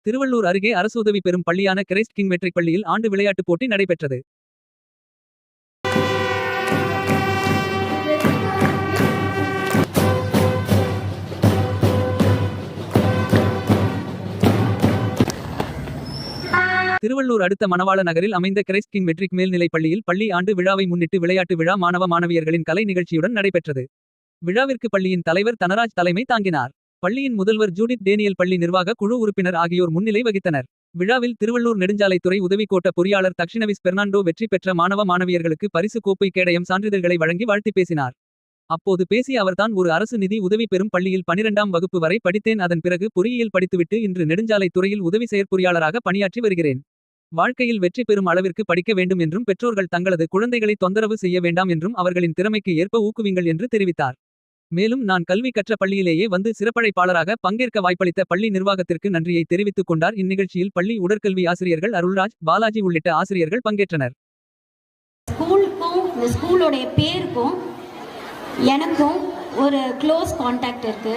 திருவள்ளூர் அருகே அரசு உதவி பெறும் பள்ளியான கிரைஸ்ட் கிங் மெட்ரிக் பள்ளியில் ஆண்டு விளையாட்டுப் போட்டி நடைபெற்றது. திருவள்ளூர் அடுத்த மணவாள நகரில் அமைந்த கிரைஸ்ட் கிங் மெட்ரிக் மேல்நிலைப் பள்ளியில் பள்ளி ஆண்டு விழாவை முன்னிட்டு விளையாட்டு விழா மாணவ மாணவியர்களின் கலை நிகழ்ச்சியுடன் நடைபெற்றது. விழாவிற்கு பள்ளியின் தலைவர் தனராஜ் தலைமை தாங்கினார். பள்ளியின் முதல்வர் ஜூடித் டேனியல், பள்ளி நிர்வாக குழு உறுப்பினர் ஆகியோர் முன்னிலை வகித்தனர். விழாவில் திருவள்ளூர் நெடுஞ்சாலைத்துறை உதவி கோட்ட பொறியாளர் தக்ஷிணவிஸ் பெர்னாண்டோ வெற்றி பெற்ற மாணவ மாணவியர்களுக்கு பரிசு, கோப்பை, கேடயம், சான்றிதழ்களை வழங்கி வாழ்த்தி பேசினார். அப்போது பேசிய அவர்தான், ஒரு அரசு நிதி உதவி பெறும் பள்ளியில் 12ஆம் வகுப்பு வரை படித்தேன். அதன் பிறகு பொறியியல் படித்துவிட்டு இன்று நெடுஞ்சாலை துறையில் உதவி செயற்பொறியாளராக பணியாற்றி வருகிறேன். வாழ்க்கையில் வெற்றி பெறும் அளவிற்கு படிக்க வேண்டும் என்றும் பெற்றோர்கள் தங்களது குழந்தைகளை தொந்தரவு செய்ய வேண்டாம் என்றும் அவர்களின் திறமைக்கு ஏற்ப ஊக்குவிங்கள் என்று தெரிவித்தார். மேலும், நான் கல்வி கற்ற பள்ளியிலேயே வந்து சிறப்பழைப்பாளராக பங்கேற்க வாய்ப்பளித்த பள்ளி நிர்வாகத்திற்கு நன்றியை தெரிவித்துக் கொண்டார். இந்நிகழ்ச்சியில் பள்ளி உடற்கல்வி ஆசிரியர்கள் அருள்ராஜ், பாலாஜி உள்ளிட்ட ஆசிரியர்கள் பங்கேற்றனர். ஸ்கூலுக்கும் இந்த ஸ்கூலோடைய பேருக்கும் எனக்கும் ஒரு க்ளோஸ் கான்டாக்ட் இருக்கு.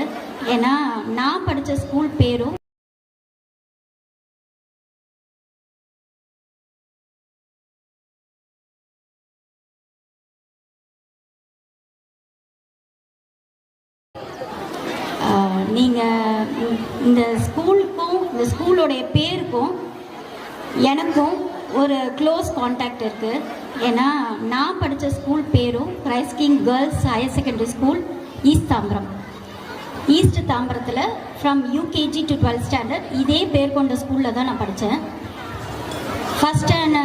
ஏன்னா நான் படித்த ஸ்கூல் பேரும் நீங்கள் இந்த ஸ்கூலுக்கும் இந்த ஸ்கூலோடைய பேருக்கும் எனக்கும் ஒரு க்ளோஸ் கான்டாக்ட் இருக்குது. ஏன்னா நான் படித்த ஸ்கூல் பேரும் Christ King girls higher secondary school, east தாம்பரத்தில் from UKG to 12th standard இதே பேர் கொண்ட ஸ்கூலில் தான் நான் படித்தேன். First and